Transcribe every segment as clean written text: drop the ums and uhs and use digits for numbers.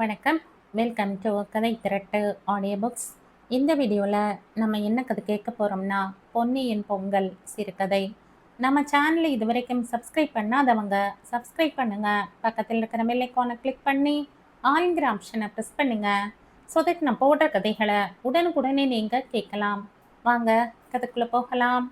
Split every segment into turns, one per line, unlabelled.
வணக்கம். Welcome to கதை திரட்டு audio books. இந்த வீடியோவில் நம்ம என்ன கதை கேட்க போகிறோம்னா, பொன்னியின் பொங்கல் சிறுகதை. நம்ம சேனலை இது வரைக்கும் சப்ஸ்கிரைப் பண்ணாதவங்க சப்ஸ்கிரைப் பண்ணுங்கள். பக்கத்தில் இருக்கிற பெல் ஐகானை கிளிக் பண்ணி ஆல்ங்கிற ஆப்ஷனை ப்ரெஸ் பண்ணுங்கள். ஸோ தட் நான் போடுற கதைகளை உடனுக்குடனே நீங்கள் கேட்கலாம். வாங்க கதைக்குள்ளே போகலாம்.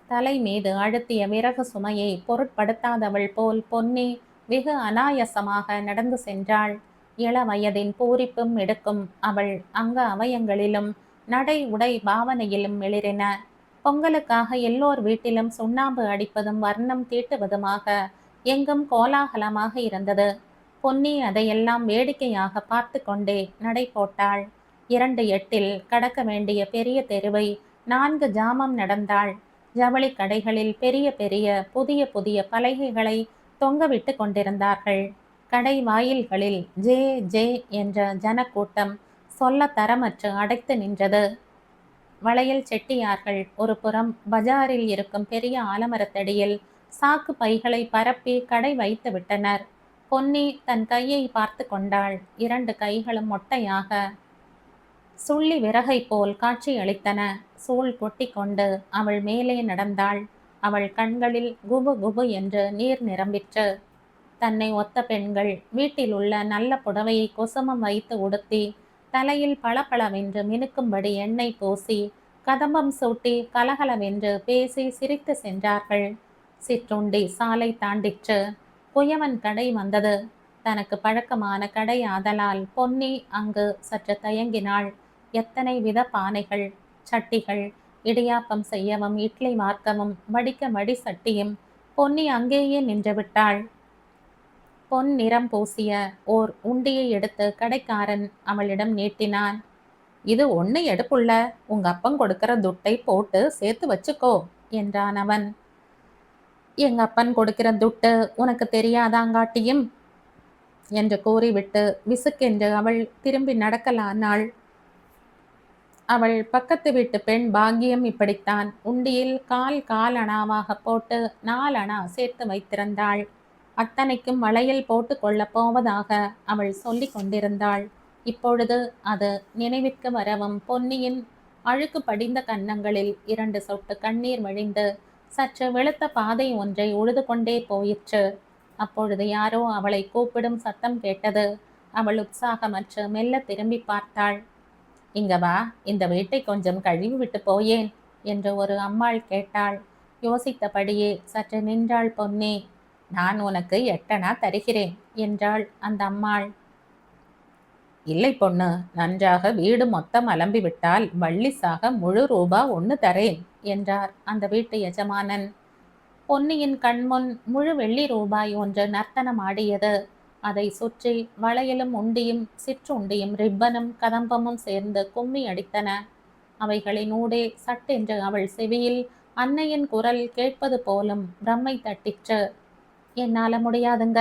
தலை மீது அழுத்திய விறகு சுமையை பொருட்படுத்தாதவள் போல் பொன்னி வெகு அனாயசமாக நடந்து சென்றாள். இள வயதின் பூரிப்பும் எடுக்கும் அவள் அங்க அவயங்களிலும் நடை உடை பாவனையிலும் மிளிரின. பொங்கலுக்காக எல்லோர் வீட்டிலும் சுண்ணாம்பு அடிப்பதும் வர்ணம் தீட்டுவதுமாக எங்கும் கோலாகலமாக இருந்தது. பொன்னி அதையெல்லாம் வேடிக்கையாக பார்த்து கொண்டே நடை போட்டாள். 2:08 கடக்க வேண்டிய பெரிய தெருவை 4 ஜாமம் நடந்தாள். ஜவுளி கடைகளில் பெரிய பெரிய புதிய புதிய பலகைகளை தொங்கவிட்டு கொண்டிருந்தார்கள். கடை வாயில்களில் ஜே ஜே என்ற ஜனக்கூட்டம் சொல்ல தரமற்று அடைத்து நின்றது. வளையல் செட்டியார்கள் ஒரு புறம் பஜாரில் இருக்கும் பெரிய ஆலமரத்தடியில் சாக்கு பைகளை பரப்பி கடை வைத்து விட்டனர். பொன்னி தன் கையை பார்த்து கொண்டாள். 2 கைகளும் மொட்டையாக சுள்ளி விறகை போல் காட்சி அளித்தன. சூழ் கொட்டி கொண்டு அவள் மேலே நடந்தாள். அவள் கண்களில் குபு குபு என்று நீர் நிரம்பிற்று. தன்னை ஒத்த பெண்கள் வீட்டில் உள்ள நல்ல புடவையை குசுமம் வைத்து உடுத்தி தலையில் பளபளவென்று மினுக்கும்படி எண்ணெய் பூசி கதம்பம் சூட்டி கலகலவென்று பேசி சிரித்து சென்றார்கள். சிற்றுண்டி சாலை தாண்டிற்று. குயவன் கடை வந்தது. தனக்கு பழக்கமான கடை ஆதலால் பொன்னி அங்கு சற்று தயங்கினாள். எத்தனை வித பானைகள், சட்டிகள், இடியாப்பம் செய்யவும் இட்லி வார்க்கவும் வடிக்க வடி சட்டியும். பொன்னி அங்கேயே நின்று விட்டாள். பொன் நிறம் பூசிய ஓர் உண்டியை எடுத்து கடைக்காரன் அவளிடம் நீட்டினான். இது ஒன்று எடுப்புள்ள, உங்க அப்பன் கொடுக்கிற துட்டை போட்டு சேர்த்து வச்சுக்கோ என்றான் அவன். எங்க அப்பன் கொடுக்கிற துட்டு உனக்கு தெரியாதாங்காட்டியும் என்று கூறிவிட்டு விசுக்கென்று அவள் திரும்பி நடக்கலானாள். அவள் பக்கத்து வீட்டு பெண் பாக்கியம் இப்படித்தான். உண்டியில் கால் அணாவாக போட்டு 4 அணா சேர்த்து வைத்திருந்தாள். அத்தனைக்கும் வளையல் போட்டு கொள்ளப் போவதாக அவள் சொல்லி கொண்டிருந்தாள். இப்பொழுது அது நினைவிற்கு வரவும் பொன்னியின் அழுக்கு படிந்த கன்னங்களில் 2 சொட்டு கண்ணீர் வழிந்து சற்று வெளுத்த பாதை ஒன்றை உழுது கொண்டே போயிற்று. அப்பொழுது யாரோ அவளை கூப்பிடும் சத்தம் கேட்டது. அவள் உற்சாகமற்று மெல்ல திரும்பி பார்த்தாள். இங்க வா, இந்த வீட்டை கொஞ்சம் கழுவி விட்டு போயேன் என்று ஒரு அம்மாள் கேட்டாள். யோசித்தபடியே சற்று நின்றாள் பொன்னி. நான் உனக்கு 8 அணா தருகிறேன் என்றாள் அந்த அம்மாள். இல்லை பொண்ணு, நன்றாக வீடு மொத்தம் அலம்பி விட்டால் வள்ளிசாக முழு ரூபா 1 தரேன் என்றார் அந்த வீட்டு எஜமானன். பொன்னியின் கண்முன் முழு வெள்ளி ரூபாய் 1 நர்த்தனம் ஆடியது. அதை சுற்றி வளையலும் உண்டியும் சிற்றுண்டியும் ரிப்பனும் கதம்பமும் சேர்ந்து கும்மி அடித்தன. அவைகளின் ஊடே சட்டென்று அவள் செவியில் அன்னையின் குரல் கேட்பது போலும் பிரம்மை தட்டிற்று. என்னால முடியாதுங்க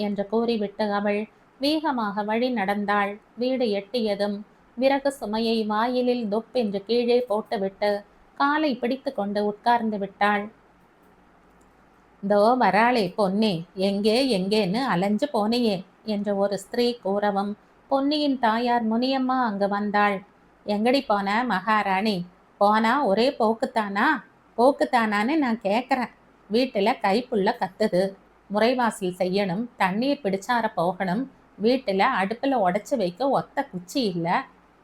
என்று கூறிவிட்டு அவள் வேகமாக வழி நடந்தாள். வீடு எட்டியதும் விறகு சுமையை வாயிலில் தொப்பென்று கீழே போட்டுவிட்டு காலை பிடித்து கொண்டு உட்கார்ந்து விட்டாள். தோ வராளே பொன்னி, எங்கே எங்கேன்னு அலைஞ்சு போனியே என்று ஒரு ஸ்திரீ கூறவும் பொன்னியின் தாயார் முனியம்மா அங்கு வந்தாள். எங்கடி போன மகாராணி? போனா ஒரே போக்குத்தானா? போக்குத்தானான்னு நான் கேட்குறேன். வீட்டில் கைப்புள்ள கத்துது, முறைவாசல் செய்யணும், தண்ணீர் பிடிச்சார போகணும், வீட்டில் அடுப்பில் உடச்சி வைக்க ஒத்த குச்சி இல்லை.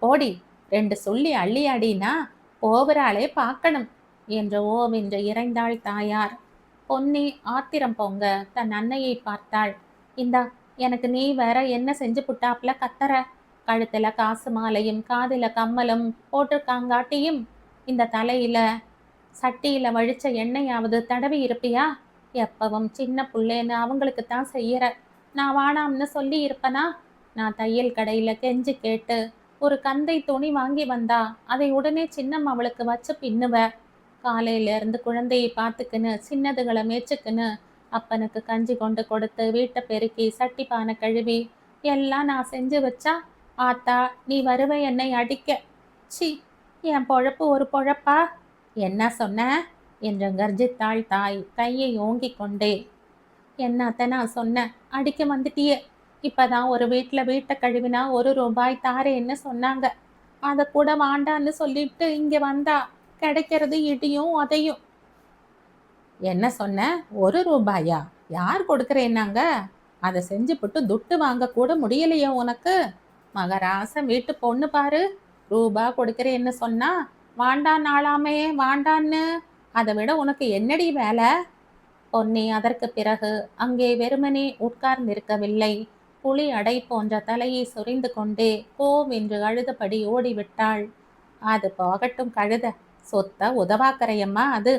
போடி, 2 சொல்லி அள்ளி அடினா போகிறாளே பார்க்கணும் என்று ஓவென்று இறைந்தாள் தாயார். பொன்னி ஆத்திரம் பொங்க தன் அன்னையை பார்த்தாள். இந்தா, எனக்கு நீ வேற என்ன செஞ்சு புட்டாப்புல கத்தற? கழுத்துல காசு மாலையும் காதில கம்மலும் போட்டிருக்காங்காட்டியும் இந்த தலையில சட்டியில வழிச்ச எண்ணெயாவது தடவி இருப்பியா? எப்பவும் சின்ன புள்ளேன்னு அவங்களுக்கு தான் செய்யற. நான் வானாம்னு சொல்லி இருப்பனா? நான் தையல் கடையில கெஞ்சி கேட்டு ஒரு கந்தை துணி வாங்கி வந்தா அதை உடனே சின்னம் அவளுக்கு வச்சு பின்னுவ. காலையிலேருந்து குழந்தையை பார்த்துக்குன்னு சின்னதுகளை மேய்ச்சிக்குன்னு அப்பனுக்கு கஞ்சி கொண்டு கொடுத்து வீட்டை பெருக்கி சட்டி பானை கழுவி எல்லாம் நான் செஞ்சு வச்சா ஆத்தா நீ வருவ என்னை அடிக்க. சி, என் பொழப்பு ஒரு பொழப்பா? என்ன சொன்ன என்று கர்ஜித்தாள் தாய் கையை ஓங்கி கொண்டே. என்னத்த நான் சொன்னேன்? அடிக்க வந்துட்டியே. இப்பதான் ஒரு வீட்டை கழுவினா 1 ரூபாய் தாரேன்னு சொன்னாங்க. அத கூட வாண்டான்னு சொல்லிட்டு இங்க வந்தா. கிடைக்கிறது இடியும் உதையும். என்ன சொன்ன? 1 ரூபாயா? யார் கொடுக்கறேன்னாங்க? அத செஞ்சுப்புட்டு துட்டு வாங்க கூட முடியலையே உனக்கு? மகராசன் வீட்டு பொண்ணு பாரு, ரூபா கொடுக்கறேன்னு சொன்னா வாண்டான்னாளாமே. வாண்டான்னு. அதை விட உனக்கு என்னடி வேலை? பொன்னி அதற்கு பிறகு அங்கே வெறுமனே உட்கார்ந்திருக்கவில்லை. புலி அடை போன்ற தலையை சொரிந்து கொண்டே கோவென்று அழுதபடி ஓடிவிட்டாள். அது போகட்டும் கழுத, சொத்த உதவாக்கரையம்மா அது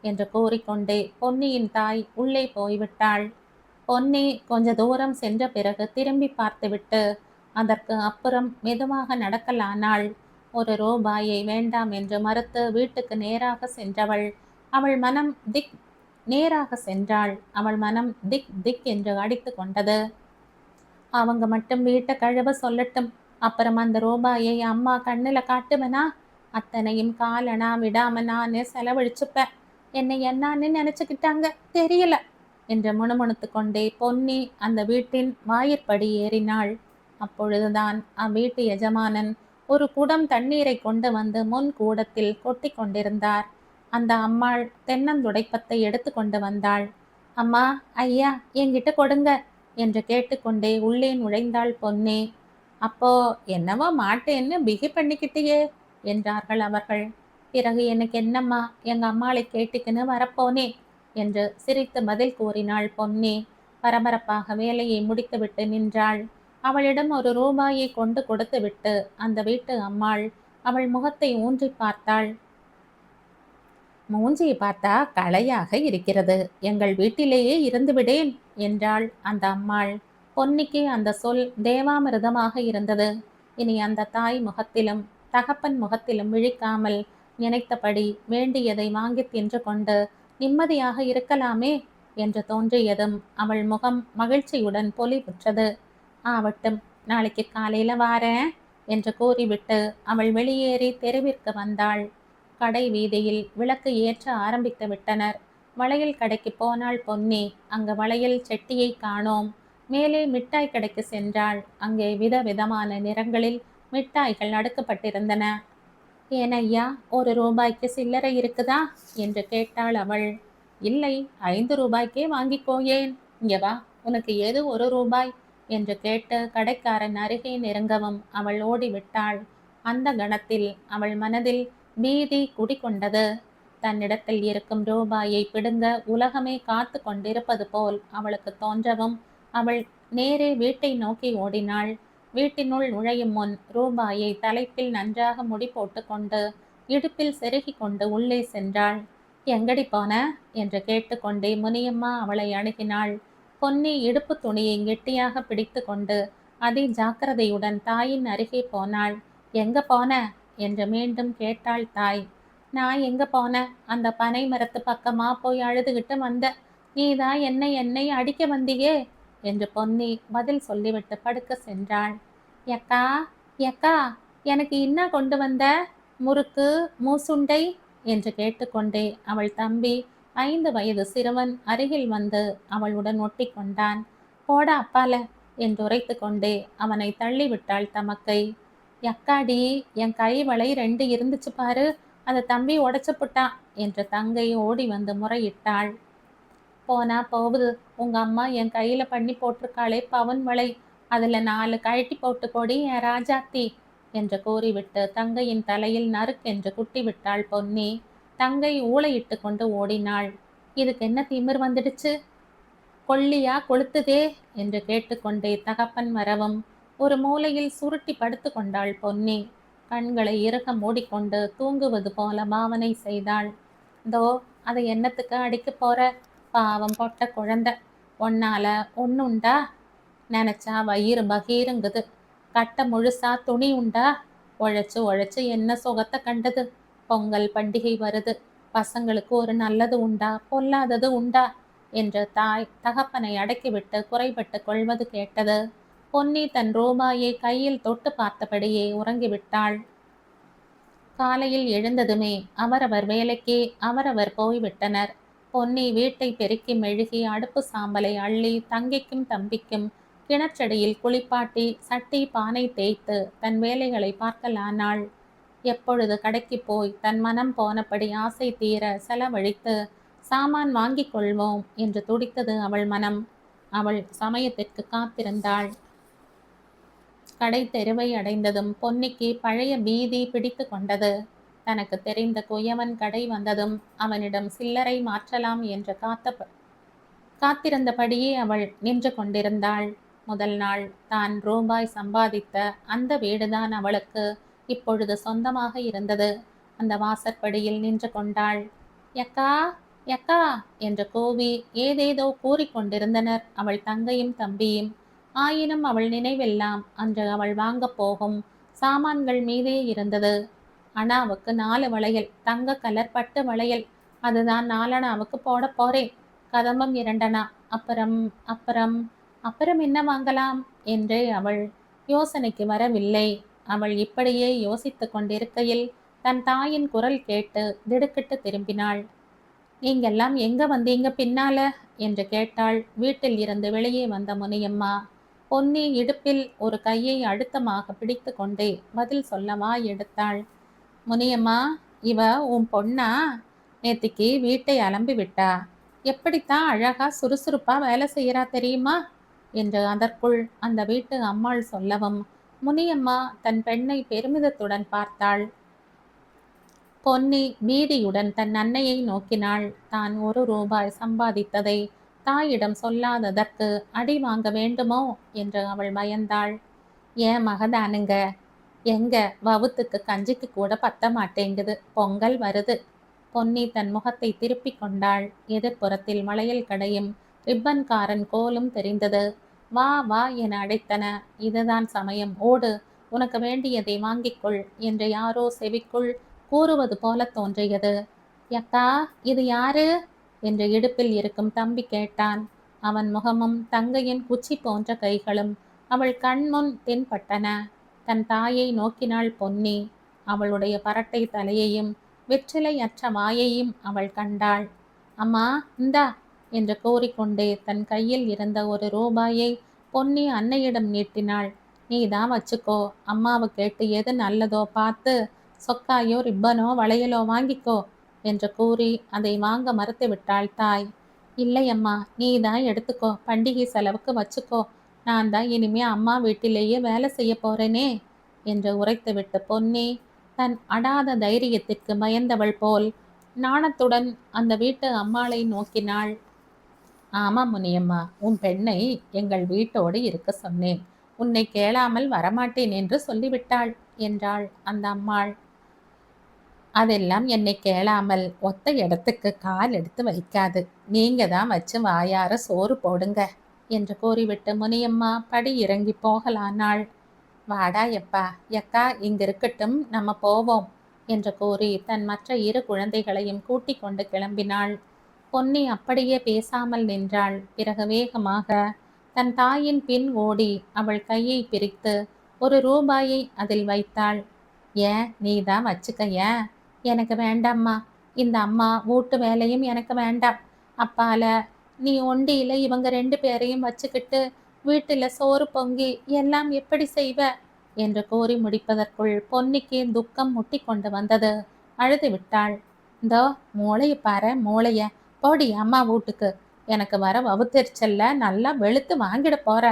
என்று கூறிக்கொண்டே பொன்னியின் தாய் உள்ளே போய்விட்டாள். பொன்னி கொஞ்ச தூரம் சென்ற பிறகு திரும்பி பார்த்துவிட்டு அதற்கு அப்புறம் மெதுவாக நடக்கலானாள். 1 ரூபாயை வேண்டாம் என்று மறுத்து வீட்டுக்கு நேராக சென்றவள் அவள் மனம் திக் நேராக சென்றாள். அவள் மனம் திக் திக் என்று அடித்து கொண்டது. அவங்க மட்டும் வீட்டை கழுவ சொல்லட்டும், அப்புறம் அந்த ரூபாயை அம்மா கண்ணுல காட்டுவனா? அத்தனையும் காலனா விடாம நானே செலவழிச்சுப்பேன். என்னை என்னான்னு நினைச்சுக்கிட்டாங்க தெரியல என்று முணுமுணுத்து கொண்டே பொன்னி அந்த வீட்டின் வாயிற்படி ஏறினாள். அப்பொழுதுதான் அவ்வீட்டு எஜமானன் ஒரு குடம் தண்ணீரை கொண்டு வந்து முன் கூடத்தில் கொட்டி கொண்டிருந்தார். அந்த அம்மாள் தென்னந்துடைப்பத்தை எடுத்து கொண்டு வந்தாள். அம்மா, ஐயா, என்கிட்ட கொடுங்க என்று கேட்டுக்கொண்டே உள்ளே நுழைந்தாள் பொன்னி. அப்போ என்னவோ மாட்டேன்னு பிகி பண்ணிக்கிட்டியே என்றார்கள் அவர்கள். பிறகு எனக்கு என்னம்மா, எங்க அம்மாளை கேட்டுக்கின்னு வரப்போனே என்று சிரித்து பதில் கூறினாள் பொன்னி. பரபரப்பாக வேலையை முடித்துவிட்டு நின்றாள். அவளிடம் 1 ரூபாயை கொண்டு கொடுத்துவிட்டு அந்த வீட்டு அம்மாள் அவள் முகத்தை ஊன்றி பார்த்தாள். மூஞ்சியை பார்த்தா களையாக இருக்கிறது, எங்கள் வீட்டிலேயே இருந்துவிடேன் என்றாள் அந்த அம்மாள். பொன்னிக்கு அந்த சொல் தேவாமிர்தமாக இருந்தது. இனி அந்த தாய் முகத்திலும் தகப்பன் முகத்திலும் விழிக்காமல் நினைத்தபடி வேண்டியதை வாங்கி தின்று கொண்டு நிம்மதியாக இருக்கலாமே என்று தோன்றியதும் அவள் முகம் மகிழ்ச்சியுடன் பொலிவுற்றது. ஆவட்டும், நாளைக்கு காலையில வாரேன் என்று கூறிவிட்டு அவள் வெளியேறி தெருவிற்கு வந்தாள். கடை வீதியில் விளக்கு ஏற்ற ஆரம்பித்து விட்டனர். வளையல் கடைக்கு போனாள் பொன்னி. அங்கு வளையல் செட்டியை காணோம். மேலே மிட்டாய் கடைக்கு சென்றாள். அங்கே விதவிதமான நிறங்களில் மிட்டாய்கள் அடுக்கப்பட்டிருந்தன. ஏனையா, 1 ரூபாய்க்கு சில்லறை இருக்குதா என்று கேட்டாள் அவள். இல்லை, 5 ரூபாய்க்கே வாங்கிக்கோயேன். இங்க வா, உனக்கு எது 1 ரூபாய் என்று கேட்டு கடைக்காரன் அருகே நெருங்கவும் அவள் ஓடிவிட்டாள். அந்த கணத்தில் அவள் மனதில் பீதி குடிகொண்டது. தன்னிடத்தில் இருக்கும் ரூபாயை பிடுங்க உலகமே காத்து கொண்டிருப்பது போல் அவளுக்கு தோன்றவும் அவள் நேரே வீட்டை நோக்கி ஓடினாள். வீட்டினுள் நுழையும் முன் ரூபாயை தலைப்பில் நன்றாக முடி போட்டு கொண்டு இடுப்பில் செருகி கொண்டு உள்ளே சென்றாள். எங்கடி போன என்று கேட்டுக்கொண்டே முனியம்மா அவளை அணுகினாள். பொன்னி இடுப்பு துணியை கெட்டியாக பிடித்து கொண்டு அதி ஜாக்கிரதையுடன் தாயின் அருகே போனாள். எங்க போன என்று மீண்டும் கேட்டாள் தாய். நான் எங்க போன, அந்த பனை மரத்து பக்கமா போய் அழுதுகிட்டு வந்த. நீதான் என்னை அடிக்க வந்தியே என்று பொன்னி பதில் சொல்லிவிட்டு படுக்க சென்றாள். எக்கா, எக்கா, எனக்கு இன்னா கொண்டு வந்த? முறுக்கு, மூசுண்டை என்று கேட்டுக்கொண்டே அவள் தம்பி 5 வயது சிறுவன் அருகில் வந்து அவளுடன் ஒட்டி கொண்டான். போடா அப்பால என்று உரைத்து கொண்டே அவனை தள்ளிவிட்டாள் தமக்கை. எக்காடி, என் கை வளை 2 இருந்துச்சு பாரு, அதை தம்பி உடைச்சு புட்டான் என்று தங்கை ஓடி வந்து முறையிட்டாள். போனா போகுது, உங்க அம்மா என் கையில பண்ணி போட்டிருக்காளே பவன் வளை, அதுல 4 கழட்டி போட்டு கொடி என் ராஜாத்தி என்று கூறிவிட்டு தங்கையின் தலையில் நறுக்கென்று குட்டி விட்டாள் பொன்னி. தங்கை ஊளையிட்டு கொண்டு ஓடினாள். இதுக்கு என்ன திமிர் வந்துடுச்சு? கொல்லியா கொளுத்துதே என்று கேட்டுக்கொண்டே தகப்பன் வரவும் ஒரு மூலையில் சுருட்டி படுத்து கொண்டாள் பொன்னி. கண்களை இறுக மூடிக்கொண்டு தூங்குவது போல பாவனை செய்தாள். தோ, அதை என்னத்துக்கு அடிக்க போற? பாவம் பொட்ட குழந்தை, ஒன்னால ஒன்னுண்டா? நினைச்சா வயிறு பகீருங்குது. கட்ட முழுசா துணி உண்டா? உழைச்சு உழைச்சு என்ன சுகத்தை கண்டது? பொங்கல் பண்டிகை வருது, பசங்களுக்கு ஒரு நல்லது உண்டா, பொல்லாதது உண்டா என்று தாய் தகப்பனை அடக்கிவிட்டு குறைபட்டு கொள்வது கேட்டது. பொன்னி தன் ரூபாயை கையில் தொட்டு பார்த்தபடியே உறங்கிவிட்டாள். காலையில் எழுந்ததுமே அவரவர் வேலைக்கு அவரவர் போய்விட்டனர். பொன்னி வீட்டை பெருக்கி மெழுகி அடுப்பு சாம்பலை அள்ளி தங்கைக்கும் தம்பிக்கும் கிணற்றடியில் குளிப்பாட்டி சட்டி பானை தேய்த்து தன் வேலைகளை பார்க்கலானாள். எப்பொழுது கடைக்கு போய் தன் மனம் போனபடி ஆசை தீர செலவழித்து சாமான் வாங்கிக் கொள்வோம் என்று துடித்தது அவள் மனம். அவள் சமயத்திற்கு காத்திருந்தாள். கடை தெருவை அடைந்ததும் பொன்னிக்கு பழைய பீதி பிடித்து கொண்டது. தனக்கு தெரிந்த குயவன் கடை வந்ததும் அவனிடம் சில்லறை மாற்றலாம் என்று காத்திருந்தபடியே அவள் நின்று கொண்டிருந்தாள். முதல் நாள் தான் ரூபாய் சம்பாதித்த அந்த வீடுதான் அவளுக்கு இப்பொழுது சொந்தமாக இருந்தது. அந்த வாசற்படியில் நின்று கொண்டாள். யக்கா யக்கா என்று கூவி ஏதேதோ கூறிக்கொண்டிருந்தனர் அவள் தங்கையும் தம்பியும். ஆயினும் அவள் நினைவெல்லாம் அன்று அவள் வாங்கப் போகும் சாமான்கள் மீதே இருந்தது. அண்ணாவுக்கு 4 வளையல், தங்க கலர் பட்டு வளையல், அதுதான் 4 அணாவுக்கு போட போறேன். கதம்பம் 2 அணா, அப்புறம் அப்புறம் அப்புறம் என்ன வாங்கலாம் என்றே அவள் யோசனைக்கு வரவில்லை. அவள் இப்படியே யோசித்து கொண்டிருக்கையில் தன் தாயின் குரல் கேட்டு திடுக்கிட்டு திரும்பினாள். நீங்கெல்லாம் எங்க வந்தீங்க பின்னால என்று கேட்டாள் வீட்டில் இருந்து வெளியே வந்த முனியம்மா. பொன்னி இடுப்பில் ஒரு கையை அழுத்தமாக பிடித்து கொண்டே பதில் சொல்ல வாய் எடுத்தாள். முனியம்மா, இவ உன் பொண்ணா? நேத்திக்கு வீட்டை அலம்பி விட்டா. எப்படித்தான் அழகா சுறுசுறுப்பா வேலை செய்யறா தெரியுமா என்று அதற்குள் அந்த வீட்டு அம்மாள் சொல்லவும் முனியம்மா தன் பெண்ணை பெருமிதத்துடன் பார்த்தாள். பொன்னி பீதியுடன் தன் அன்னையை நோக்கினாள். தான் 1 ரூபாய் சம்பாதித்ததை தாயிடம் சொல்லாததற்கு அடி வாங்க வேண்டுமோ என்று அவள் பயந்தாள். ஏன் மகதானுங்க, எங்க வவுத்துக்கு கஞ்சிக்கு கூட பத்த மாட்டேங்குது, பொங்கல் வருது. பொன்னி தன் முகத்தை திருப்பி கொண்டாள். எதிர்ப்புறத்தில் வளையல் கடையும் ரிப்பன்காரன் கோலும் தெரிந்தது. வா வா என அழைத்தன. இதுதான் சமயம், ஓடு, உனக்கு வேண்டியதை வாங்கிக்கொள் என்று யாரோ செவிக்குள் கூறுவது போல தோன்றியது. யக்கா, இது யாரு என்று இடுப்பில் இருக்கும் தம்பி கேட்டான். அவன் முகமும் தங்கையின் குச்சி போன்ற கைகளும் அவள் கண்முன் தென்பட்டன. தன் தாயை நோக்கினாள் பொன்னி. அவளுடைய பரட்டை தலையையும் வெற்றிலை அற்ற வாயையும் அவள் கண்டாள். அம்மா, இந்தா என்று கூறிக்கொண்டே தன் கையில் இருந்த 1 ரூபாயை பொன்னி அன்னையிடம் நீட்டினாள். நீதான் வச்சுக்கோ, அம்மாவை கேட்டு எது நல்லதோ பார்த்து சொக்காயோ ரிப்பனோ வளையலோ வாங்கிக்கோ என்று கூறி அதை வாங்க மறுத்து விட்டாள் தாய். இல்லை அம்மா, நீ தான் எடுத்துக்கோ, பண்டிகை செலவுக்கு வச்சுக்கோ, நான் தான் இனிமே அம்மா வீட்டிலேயே வேலை செய்ய போறேனே என்று உரைத்துவிட்டு பொன்னி தன் அடாத தைரியத்திற்கு பயந்தவள் போல் நாணத்துடன் அந்த வீட்டு அம்மாளை நோக்கினாள். ஆமா முனியம்மா, உன் பெண்ணை எங்கள் வீட்டோடு இருக்க சொன்னேன். உன்னை கேளாமல் வரமாட்டேன் என்று சொல்லிவிட்டாள் என்றாள் அந்த அம்மாள். அதெல்லாம் என்னை கேளாமல் ஒத்த இடத்துக்கு கால் எடுத்து வைக்காது. நீங்க தான் வச்சு வாயார சோறு போடுங்க என்று கூறிவிட்டு முனியம்மா படி இறங்கி போகலானாள். வாடா எப்பா, எக்கா இங்க இருக்கட்டும், நம்ம போவோம் என்று கூறி தன் மற்ற 2 குழந்தைகளையும் கூட்டிக் கொண்டு கிளம்பினாள். பொன்னி அப்படியே பேசாமல் நின்றாள். பிறகு வேகமாக தன் தாயின் பின் ஓடி அவள் கையை பிரித்து 1 ரூபாயை அதில் வைத்தாள். ஏன், நீதான் வச்சுக்க. ஏன், எனக்கு வேண்டாம்மா. இந்த அம்மா வீட்டு வேலையும் எனக்கு வேண்டாம். அப்பால நீ ஒண்டியில இவங்க 2 பேரையும் வச்சுக்கிட்டு வீட்டில் சோறு பொங்கி எல்லாம் எப்படி செய்வ என்று கூறி முடிப்பதற்குள் பொன்னிக்கு துக்கம் முட்டி கொண்டு வந்தது. அழுது விட்டாள். இந்தோ மூளையை பாரு, மூளைய, போடி அம்மா வீட்டுக்கு, எனக்கு வர வவுத்தெரிச்சல்ல நல்லா வெளுத்து வாங்கிட போற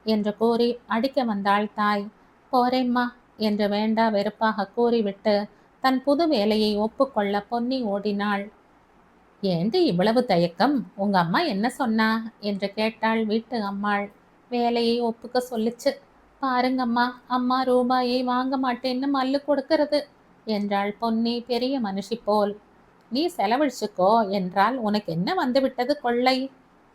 என்று கூறி அடிக்க வந்தாள் தாய். போறேம்மா என்று வேண்டா வெறுப்பாக கூறிவிட்டு தன் புது வேலையை ஒப்புக்கொள்ள பொன்னி ஓடினாள். ஏண்டி இவ்வளவு தயக்கம், உங்க அம்மா என்ன சொன்னா என்று கேட்டாள் வீட்டு அம்மாள். வேலையை ஒப்புக்க சொல்லிச்சு. பாருங்கம்மா, அம்மா ரூபாயை வாங்க மாட்டேன்னு மல்லு கொடுக்கிறது என்றாள் பொன்னி பெரிய மனுஷி போல். நீ செலவழிச்சுக்கோ என்றால் உனக்கு என்ன வந்துவிட்டது கொள்ளை?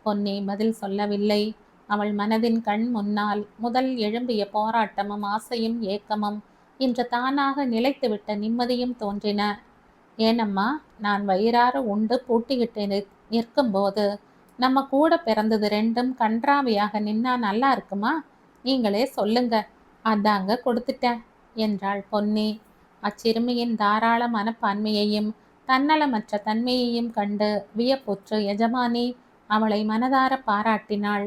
பொன்னி பதில் சொல்லவில்லை. அவள் மனதின் கண் முன்னால் முதல் எழும்பிய போராட்டமும் ஆசையும் ஏக்கமும் இன்று தானாக நிலைத்துவிட்ட நிம்மதியும் தோன்றின. ஏனம்மா, நான் வயிறார உண்டு பூட்டிக்கிட்டு நிற்கும்போது நம்ம கூட பிறந்தது 2ம் கன்றாவியாக நின்னா நல்லா இருக்குமா? நீங்களே சொல்லுங்க. அதாங்க கொடுத்துட்டேன் என்றாள் பொன்னி. அச்சிறுமியின் தாராள மனப்பான்மையையும் தன்னலமற்ற தன்மையையும் கண்டு வியப்புற்று எஜமானி அவளை மனதார பாராட்டினாள்.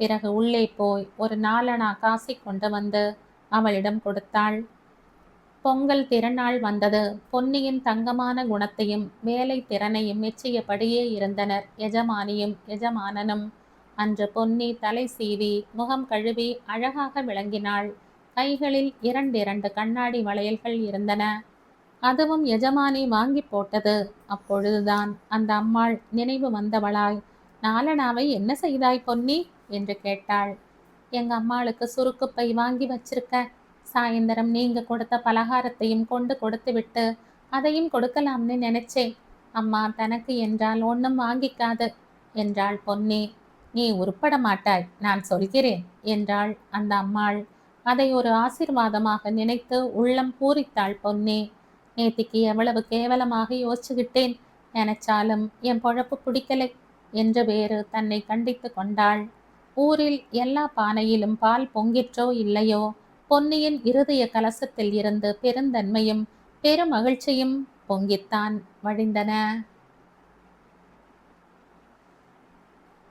பிறகு உள்ளே போய் ஒரு 4 காசை கொண்டு வந்து அவளிடம் கொடுத்தாள். பொங்கல் திருநாள் வந்தது. பொன்னியின் தங்கமான குணத்தையும் வேலை திறனையும் மெச்சியபடியே இருந்தனர் எஜமானியும் எஜமானனும். அன்று பொன்னி தலை சீவி முகம் கழுவி அழகாக விளங்கினாள். கைகளில் 2 கண்ணாடி வளையல்கள் இருந்தன. அதுவும் எஜமானி வாங்கி போட்டது. அப்பொழுதுதான் அந்த அம்மாள் நினைவு வந்தவளாய், "நாலனாவை என்ன செய்தாய் பொன்னி?" என்று கேட்டாள். எங்க அம்மாளுக்கு சுருக்கு பை வாங்கி வச்சிருக்க. சாயந்தரம் நீங்க கொடுத்த பலகாரத்தையும் கொண்டு கொடுத்து விட்டு அதையும் கொடுக்கலாம்னு நினைச்சேன். அம்மா தனக்கு என்றால் ஒன்றும் வாங்கிக்காது என்றாள் பொன்னி. நீ உருப்பட மாட்டாய், நான் சொல்கிறேன் என்றாள் அந்த அம்மாள். அதை ஒரு ஆசீர்வாதமாக நினைத்து உள்ளம் பூரித்தாள் பொன்னி. நேத்திக்கு எவ்வளவு கேவலமாக யோசிச்சுக்கிட்டேன். நினைச்சாலும் என் பொழப்பு பிடிக்கலை என்று வேறு தன்னை கண்டித்து கொண்டாள். ஊரில் எல்லா பானையிலும் பால் பொங்கிற்றோ இல்லையோ, பொன்னியின் இருதய கலசத்தில் இருந்து பெருந்தன்மையும் பெருமகிழ்ச்சியும் பொங்கித்தான் வழிந்தன.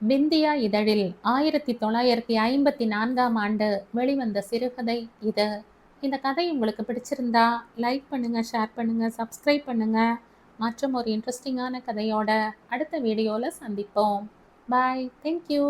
விந்தியா இதழில் 1954ஆம் ஆண்டு வெளிவந்த சிறுகதை இது. இந்த கதை உங்களுக்கு பிடிச்சிருந்தா லைக் பண்ணுங்க, ஷேர் பண்ணுங்க, சப்ஸ்கிரைப் பண்ணுங்க. மற்றும் ஒரு இன்ட்ரெஸ்டிங்கான கதையோட அடுத்த வீடியோவில் சந்திப்போம். பாய். தேங்க்யூ.